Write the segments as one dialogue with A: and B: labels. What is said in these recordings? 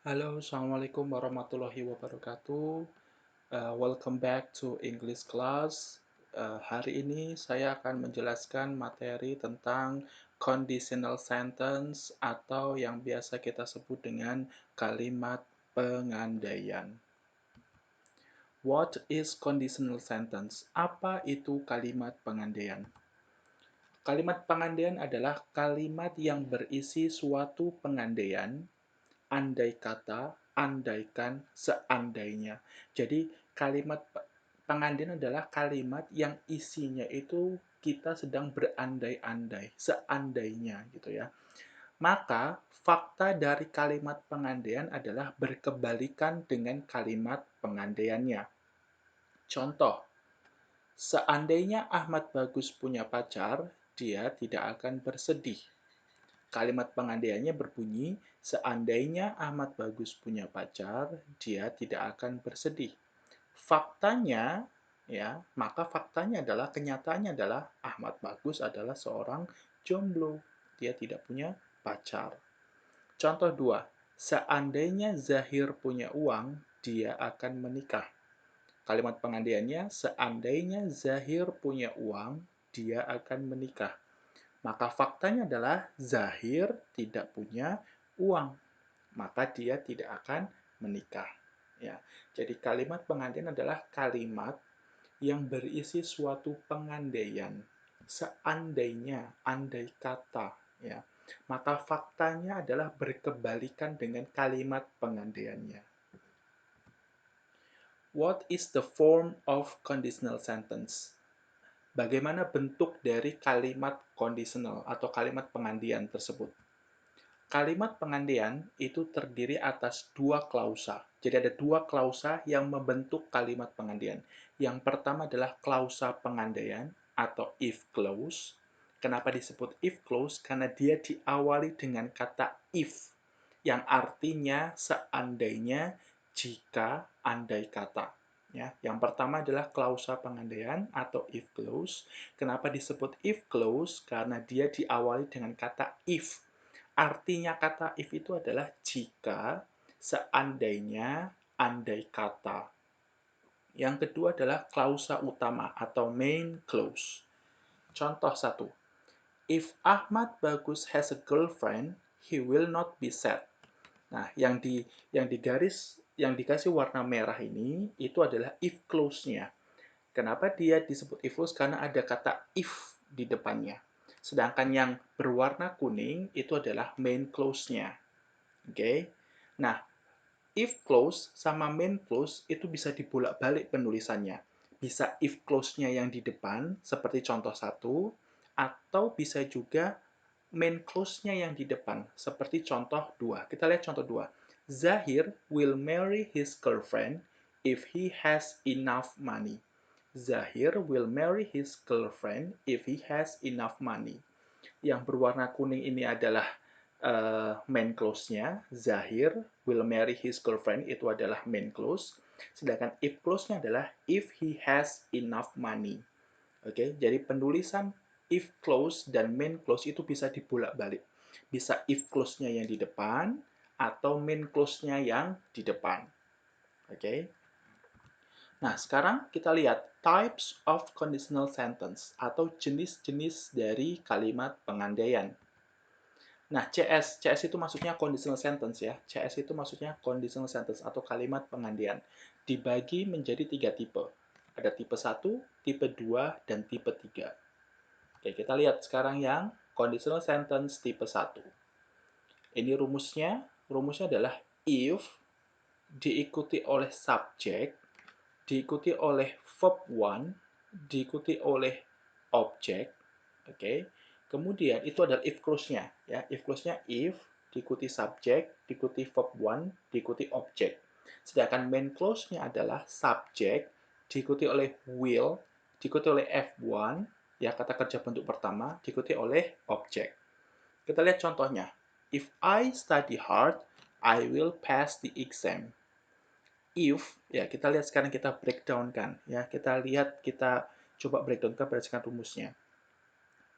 A: Halo, Assalamualaikum warahmatullahi wabarakatuh. Welcome back to English class. Hari ini saya akan menjelaskan materi tentang conditional sentence atau yang biasa kita sebut dengan kalimat pengandaian. What is conditional sentence? Apa itu kalimat pengandaian? Kalimat pengandaian adalah kalimat yang berisi suatu pengandaian andai kata, andaikan, seandainya. Jadi kalimat pengandaian adalah kalimat yang isinya itu kita sedang berandai-andai, seandainya gitu ya. Maka fakta dari kalimat pengandaian adalah berkebalikan dengan kalimat pengandaiannya. Contoh, seandainya Ahmad Bagus punya pacar, dia tidak akan bersedih. Kalimat pengandaiannya berbunyi, seandainya Ahmad Bagus punya pacar, dia tidak akan bersedih. Faktanya, ya, maka faktanya adalah, kenyataannya adalah Ahmad Bagus adalah seorang jomblo. Dia tidak punya pacar. Contoh dua, seandainya Zahir punya uang, dia akan menikah. Kalimat pengandaiannya, seandainya Zahir punya uang, dia akan menikah. Maka faktanya adalah Zahir tidak punya uang, maka dia tidak akan menikah. Ya, jadi kalimat pengandaian adalah kalimat yang berisi suatu pengandaian. Seandainya, andai kata, ya, maka faktanya adalah berkebalikan dengan kalimat pengandaiannya. What is the form of conditional sentence? Bagaimana bentuk dari kalimat conditional atau kalimat pengandaian tersebut? Kalimat pengandaian itu terdiri atas dua klausa. Jadi ada dua klausa yang membentuk kalimat pengandaian. Yang pertama adalah klausa pengandaian atau if clause. Kenapa disebut if clause? Karena dia diawali dengan kata if, yang artinya seandainya, jika, andai kata. Ya, yang pertama adalah klausa pengandaian atau if clause. Kenapa disebut if clause? Karena dia diawali dengan kata if. Artinya kata if itu adalah jika, seandainya, andai kata. Yang kedua adalah klausa utama atau main clause. Contoh satu. If Ahmad Bagus has a girlfriend, he will not be sad. Nah, yang digaris yang dikasih warna merah ini itu adalah if clause-nya. Kenapa dia disebut if clause? Karena ada kata if di depannya. Sedangkan yang berwarna kuning itu adalah main clause-nya. Oke. Nah, if clause sama main clause itu bisa dibolak-balik penulisannya. Bisa if clause-nya yang di depan, seperti contoh satu, atau bisa juga main clause-nya yang di depan, seperti contoh 2. Kita lihat contoh 2. Zahir will marry his girlfriend if he has enough money. Zahir will marry his girlfriend if he has enough money. Yang berwarna kuning ini adalah main clause-nya. Zahir will marry his girlfriend, itu adalah main clause. Sedangkan if clause-nya adalah if he has enough money. Oke, jadi penulisan if clause dan main clause itu bisa dibolak-balik. Bisa if clause-nya yang di depan atau main clause-nya yang di depan. Oke. Nah, sekarang kita lihat types of conditional sentence atau jenis-jenis dari kalimat pengandaian. Nah, CS itu maksudnya conditional sentence ya. CS itu maksudnya conditional sentence atau kalimat pengandaian. Dibagi menjadi 3 tipe. Ada tipe 1, tipe 2, dan tipe 3. Oke, kita lihat sekarang yang conditional sentence tipe 1. Ini rumusnya. Rumusnya adalah if diikuti oleh subjek, diikuti oleh verb one, diikuti oleh objek. Oke. Kemudian itu adalah if clause-nya ya. If clause-nya if diikuti subjek, diikuti verb one, diikuti objek. Sedangkan main clause-nya adalah subjek diikuti oleh will, diikuti oleh F1 ya, kata kerja bentuk pertama, diikuti oleh objek. Kita lihat contohnya. If I study hard, I will pass the exam. If, ya kita lihat sekarang, kita breakdown kan. Ya, kita lihat, kita coba breakdown kan berdasarkan rumusnya.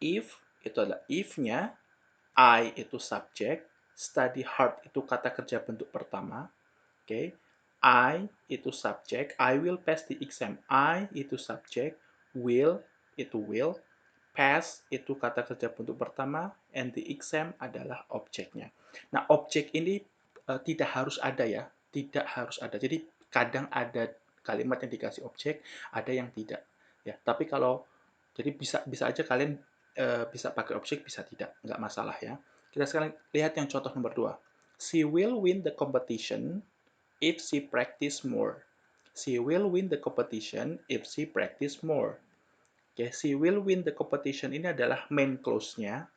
A: If, itu adalah if-nya, I itu subjek, study hard itu kata kerja bentuk pertama. Oke. I itu subjek, I will pass the exam. I itu subjek, will, pass itu kata kerja bentuk pertama, and the exam adalah objeknya. Nah, objek ini tidak harus ada ya, tidak harus ada. Jadi kadang ada kalimat yang dikasih objek, ada yang tidak. Ya, tapi kalau jadi bisa bisa aja kalian bisa pakai objek, bisa tidak, nggak masalah ya. Kita sekarang lihat yang contoh nomor 2. She will win the competition if she practice more. She will win the competition if she practice more. Oke, she will win the competition ini adalah main clause-nya.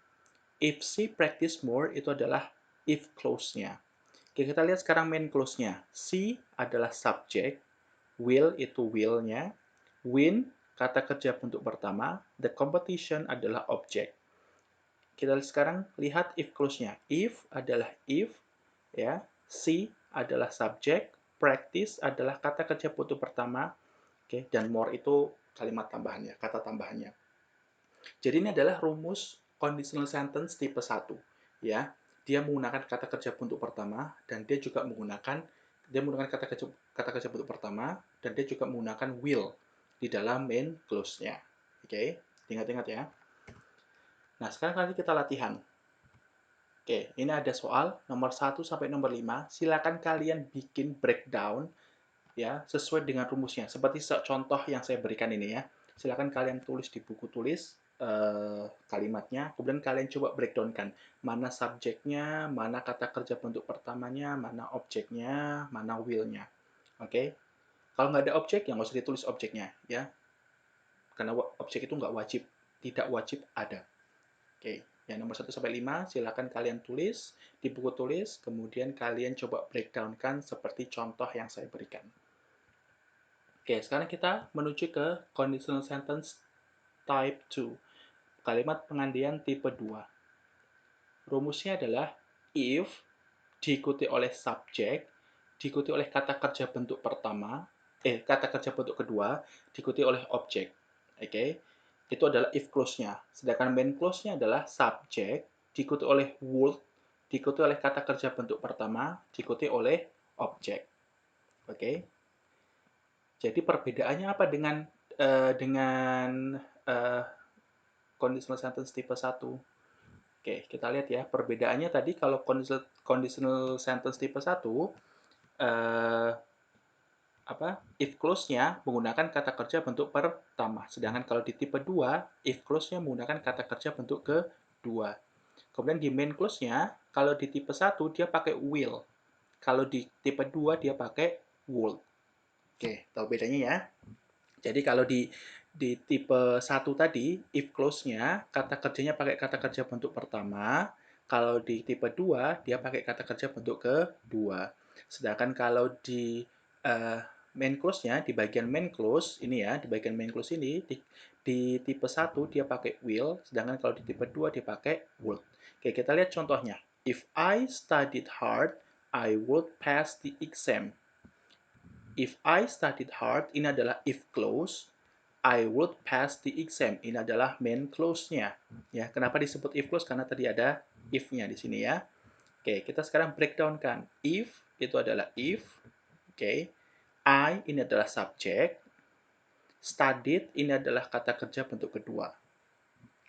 A: If she practice more itu adalah if clause-nya. Oke, kita lihat sekarang main clause-nya. She adalah subjek, will itu will-nya, win kata kerja bentuk pertama, the competition adalah objek. Kita sekarang lihat if clause-nya. If adalah if, ya. She adalah subjek, practice adalah kata kerja bentuk pertama, oke, dan more itu kalimat tambahannya, kata tambahannya. Jadi ini adalah rumus conditional sentence tipe 1, ya. Dia menggunakan kata kerja bentuk pertama dan dia juga menggunakan kata kerja bentuk pertama dan dia juga menggunakan will di dalam main clause-nya. Oke, ingat-ingat ya. Nah, sekarang nanti kita latihan. Oke, ini ada soal nomor 1 sampai nomor 5. Silakan kalian bikin breakdown ya sesuai dengan rumusnya. Seperti contoh yang saya berikan ini ya. Silakan kalian tulis di buku tulis kalimatnya, kemudian kalian coba breakdown-kan. Mana subjeknya, mana kata kerja bentuk pertamanya, mana objeknya, mana will-nya. Oke? Kalau nggak ada objek, ya nggak usah ditulis objeknya ya. Karena objek itu nggak wajib, tidak wajib ada. Oke, yang nomor 1 sampai 5 silakan kalian tulis di buku tulis, kemudian kalian coba breakdown-kan seperti contoh yang saya berikan. Oke, sekarang kita menuju ke conditional sentence type 2. Kalimat pengandian tipe 2. Rumusnya adalah if diikuti oleh subjek, diikuti oleh kata kerja bentuk pertama, kata kerja bentuk kedua, diikuti oleh objek. Oke. Itu adalah if clause-nya. Sedangkan main clause-nya adalah subjek, diikuti oleh would, diikuti oleh kata kerja bentuk pertama, diikuti oleh objek. Oke. Jadi perbedaannya apa dengan conditional sentence tipe 1? Oke, kita lihat ya. Perbedaannya tadi kalau conditional sentence tipe 1 eh, if clause-nya menggunakan kata kerja bentuk pertama. Sedangkan kalau di tipe 2, if clause-nya menggunakan kata kerja bentuk kedua. Kemudian di main clause-nya, kalau di tipe 1 dia pakai will. Kalau di tipe 2 dia pakai would. Oke, tahu bedanya ya? Jadi kalau di tipe 1 tadi, if clause-nya kata kerjanya pakai kata kerja bentuk pertama, kalau di tipe 2 dia pakai kata kerja bentuk kedua. Sedangkan kalau di main clause-nya, di bagian main clause ini ya, di bagian main clause ini di tipe 1 dia pakai will, sedangkan kalau di tipe 2 dia pakai would. Oke, kita lihat contohnya. If I studied hard, I would pass the exam. If I studied hard, ini adalah if clause. I would pass the exam. Ini adalah main clause-nya. Ya, kenapa disebut if clause? Karena tadi ada if-nya di sini ya. Oke, kita sekarang breakdown kan. If itu adalah if. Oke. I ini adalah subjek. Studied ini adalah kata kerja bentuk kedua.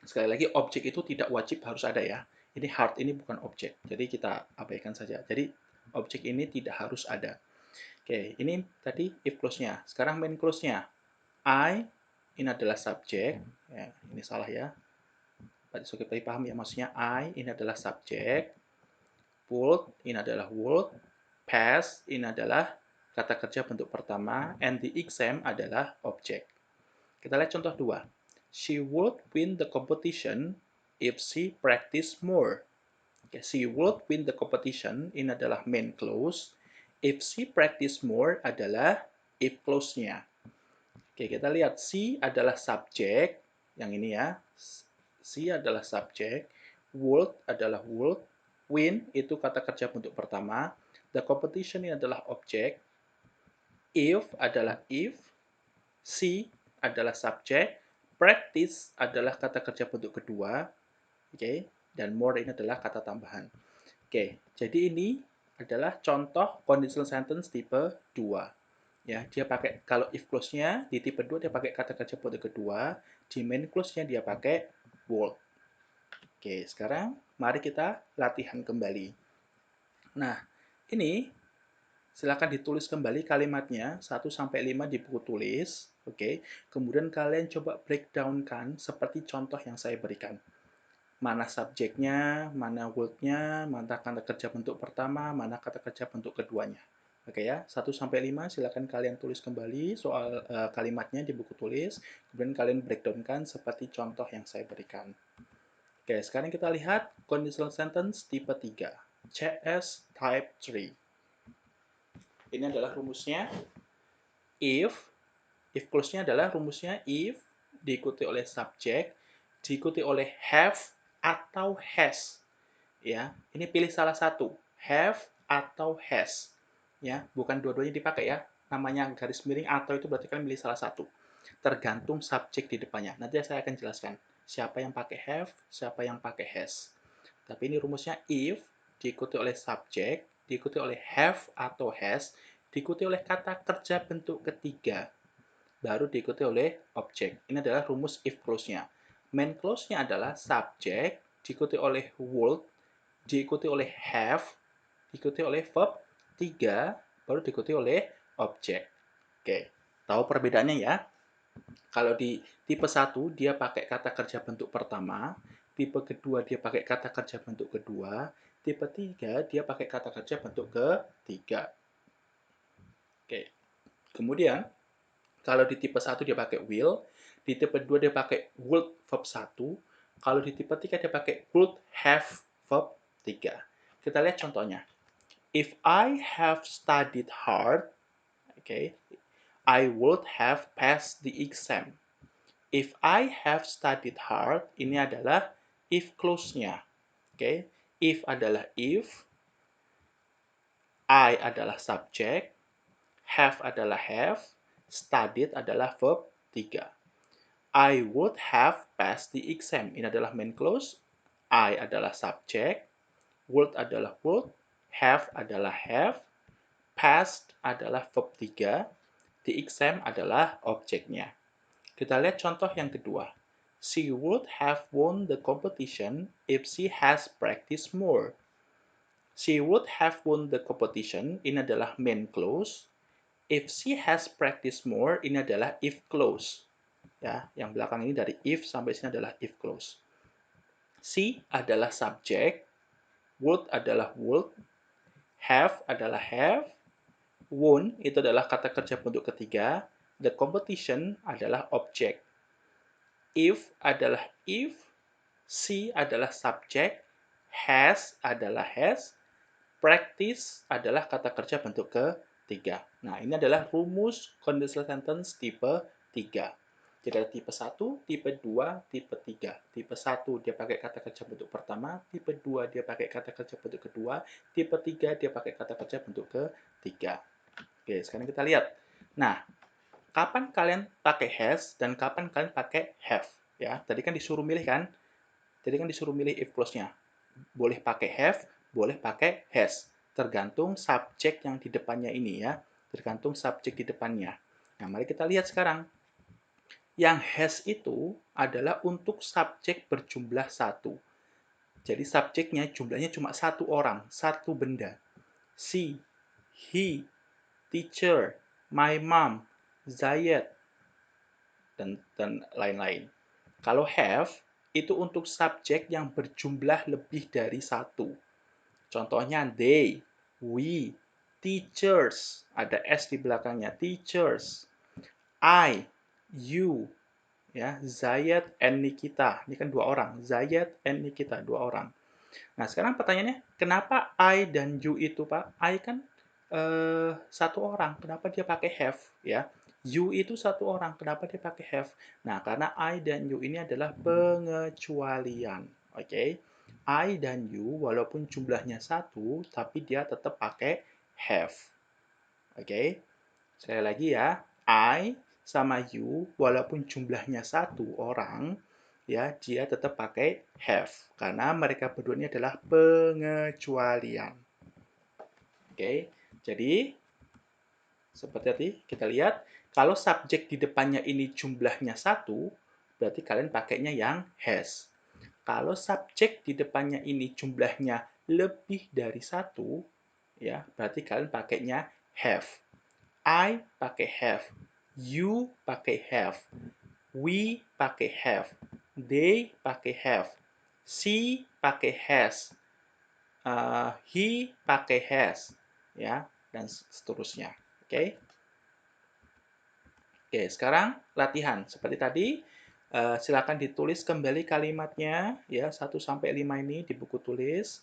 A: Sekali lagi, objek itu tidak wajib harus ada ya. Ini hard, ini bukan objek. Jadi kita abaikan saja. Jadi objek ini tidak harus ada. Oke, ini tadi if clause-nya. Sekarang main clause-nya. I ini adalah subjek. Ya, ini salah ya. Pak Zulkifli paham ya, maksudnya I ini adalah subjek. Would ini adalah would. Pass ini adalah kata kerja bentuk pertama. And the exam adalah objek. Kita lihat contoh 2. She would win the competition if she practice more. Okay, she would win the competition ini adalah main clause. If she practice more adalah if clause-nya. Oke, kita lihat she adalah subjek, yang ini ya. She adalah subjek, would adalah would, win itu kata kerja bentuk pertama, the competition ini adalah objek, if adalah if, she adalah subjek, practice adalah kata kerja bentuk kedua, oke, dan more ini adalah kata tambahan. Oke, Jadi ini adalah contoh conditional sentence tipe 2. Ya, dia pakai kalau if clause-nya di tipe 2 dia pakai kata kerja bentuk kedua, di main clause-nya dia pakai would. Oke, sekarang mari kita latihan kembali. Nah, ini silakan ditulis kembali kalimatnya 1 sampai 5 di buku tulis, oke. Kemudian kalian coba breakdown-kan seperti contoh yang saya berikan. Mana subjeknya, mana word-nya, mana kata kerja bentuk pertama, mana kata kerja bentuk keduanya. Oke ya, 1 sampai 5 silakan kalian tulis kembali soal kalimatnya di buku tulis, kemudian kalian breakdown-kan seperti contoh yang saya berikan. Oke, sekarang kita lihat conditional sentence tipe 3, CS type 3. Ini adalah rumusnya. If clause-nya adalah rumusnya if diikuti oleh subjek, diikuti oleh have atau has. Ya, ini pilih salah satu, have atau has. Ya, bukan dua-duanya dipakai ya. Namanya garis miring atau itu berarti kalian pilih salah satu. Tergantung subjek di depannya. Nanti saya akan jelaskan siapa yang pakai have, siapa yang pakai has. Tapi ini rumusnya if diikuti oleh subjek, diikuti oleh have atau has, diikuti oleh kata kerja bentuk ketiga, baru diikuti oleh objek. Ini adalah rumus if clause-nya. Main clause-nya adalah subjek, diikuti oleh would, diikuti oleh have, diikuti oleh verb 3, baru diikuti oleh objek. Oke, tahu perbedaannya ya? Kalau di tipe 1 dia pakai kata kerja bentuk pertama, tipe kedua dia pakai kata kerja bentuk kedua, tipe 3 dia pakai kata kerja bentuk ketiga. Oke. Kemudian kalau di tipe 1 dia pakai will, di tipe 2 dia pakai would verb 1, kalau di tipe 3 dia pakai would have verb 3. Kita lihat contohnya. If I have studied hard, okay, I would have passed the exam. If I have studied hard, ini adalah if clause-nya. Okay. If adalah if, I adalah subjek, have adalah have, studied adalah verb 3. I would have passed the exam. Ini adalah main clause. I adalah subjek, would adalah would, have adalah have, passed adalah verb 3, the exam adalah objeknya. Kita lihat contoh yang kedua. She would have won the competition if she has practiced more. She would have won the competition, ini adalah main clause. If she has practiced more, ini adalah if clause. Ya, yang belakang ini dari if sampai sini adalah if clause. She adalah subjek, would adalah would, have adalah have, won itu adalah kata kerja bentuk ketiga, the competition adalah objek. If adalah if, she adalah subjek, has adalah has, practice adalah kata kerja bentuk ketiga. Nah, ini adalah rumus conditional sentence tipe 3. Jadi ada tipe 1, tipe 2, tipe 3. Tipe 1 dia pakai kata kerja bentuk pertama, tipe 2 dia pakai kata kerja bentuk kedua, tipe 3 dia pakai kata kerja bentuk ketiga. Oke, sekarang kita lihat. Nah, kapan kalian pakai has dan kapan kalian pakai have? Ya, tadi kan disuruh milih kan? Tadi kan disuruh milih if clause-nya. Boleh pakai have, boleh pakai has. Tergantung subjek yang di depannya ini ya. Tergantung subjek di depannya. Nah, mari kita lihat sekarang. Yang has itu adalah untuk subjek berjumlah satu. Jadi subjeknya jumlahnya cuma satu orang, satu benda. She, he, teacher, my mom, Zayed, dan lain-lain. Kalau have, itu untuk subjek yang berjumlah lebih dari satu. Contohnya they, we, teachers, ada S di belakangnya, teachers, I, you, ya, Zayed and Nikita. Ini kan dua orang, Zayed and Nikita, dua orang. Nah, sekarang pertanyaannya, kenapa I dan you itu, Pak? I kan satu orang, kenapa dia pakai have, ya? You itu satu orang, kenapa dia pakai have? Nah, karena I dan you ini adalah pengecualian, oke? I dan you walaupun jumlahnya satu, tapi dia tetap pakai have, oke? Sekali lagi ya, I sama you walaupun jumlahnya satu orang, ya dia tetap pakai have karena mereka berdua ini adalah pengecualian. Oke, jadi seperti tadi kita lihat, kalau subjek di depannya ini jumlahnya satu, berarti kalian pakainya yang has. Kalau subjek di depannya ini jumlahnya lebih dari satu, ya, berarti kalian pakainya have. I pakai have. You pakai have. We pakai have. They pakai have. She pakai has. He pakai has. Ya, dan seterusnya. Oke. Oke, sekarang latihan. Seperti tadi, silakan ditulis kembali kalimatnya ya 1 sampai 5 ini di buku tulis.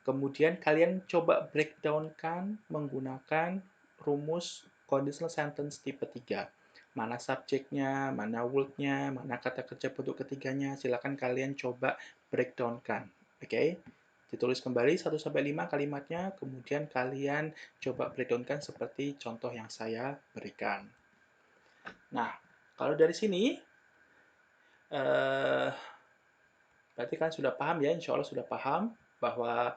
A: Kemudian kalian coba breakdown-kan menggunakan rumus conditional sentence tipe 3. Mana subjeknya, mana word-nya, mana kata kerja bentuk ketiganya, silakan kalian coba breakdown-kan. Oke? Ditulis kembali 1 sampai 5 kalimatnya, kemudian kalian coba breakdown-kan seperti contoh yang saya berikan. Nah, kalau dari sini, eh, berarti kan sudah paham ya, insya Allah sudah paham bahwa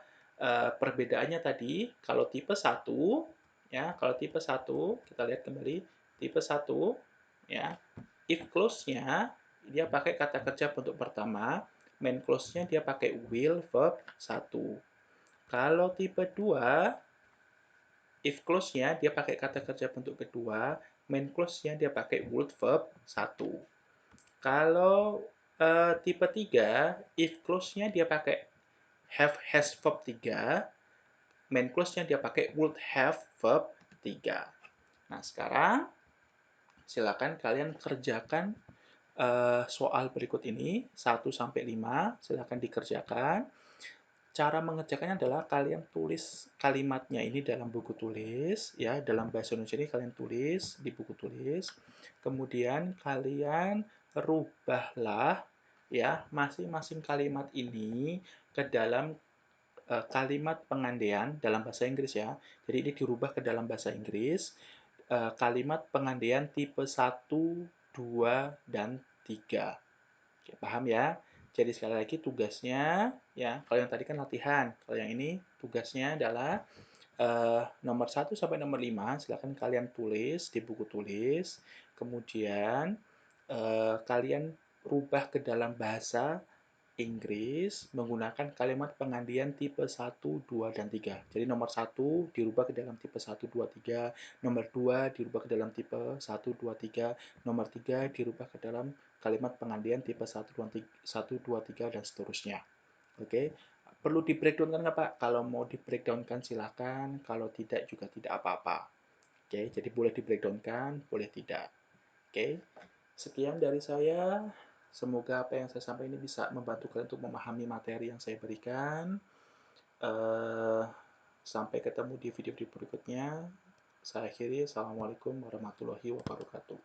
A: perbedaannya tadi, kalau tipe 1, ya, kalau tipe 1, kita lihat kembali, tipe 1, ya, if clause-nya, dia pakai kata kerja bentuk pertama, main clause-nya dia pakai will verb 1. Kalau tipe 2, if clause-nya dia pakai kata kerja bentuk kedua, main clause-nya dia pakai would verb 1. Kalau tipe 3, if clause-nya dia pakai have has verb 3, main clause-nya dia pakai would have verb 3. Nah, sekarang silakan kalian kerjakan soal berikut ini 1 sampai 5, silakan dikerjakan. Cara mengerjakannya adalah kalian tulis kalimatnya ini dalam buku tulis, ya, dalam bahasa Indonesia ini kalian tulis di buku tulis. Kemudian kalian rubahlah ya masing-masing kalimat ini ke dalam kalimat pengandaian dalam bahasa Inggris ya. Jadi ini dirubah ke dalam bahasa Inggris. Kalimat pengandaian tipe 1, 2, dan 3. Oke, paham ya? Jadi sekali lagi tugasnya, ya, kalau yang tadi kan latihan. Kalau yang ini tugasnya adalah nomor 1 sampai nomor 5, silakan kalian tulis di buku tulis. Kemudian kalian rubah ke dalam bahasa Inggris menggunakan kalimat pengandian tipe 1, 2, dan 3. Jadi nomor 1 dirubah ke dalam tipe 1, 2, 3, nomor 2 dirubah ke dalam tipe 1, 2, 3, nomor 3 dirubah ke dalam kalimat pengandian tipe 1, 2, 3, dan seterusnya. Oke, perlu di breakdown kan nggak Pak? Kalau mau di breakdown kan silakan, kalau tidak juga tidak apa-apa. Oke, jadi boleh di breakdown kan, boleh tidak. Oke, sekian dari saya. Semoga apa yang saya sampaikan ini bisa membantu kalian untuk memahami materi yang saya berikan. Sampai ketemu di video berikutnya. Saya akhiri. Assalamualaikum warahmatullahi wabarakatuh.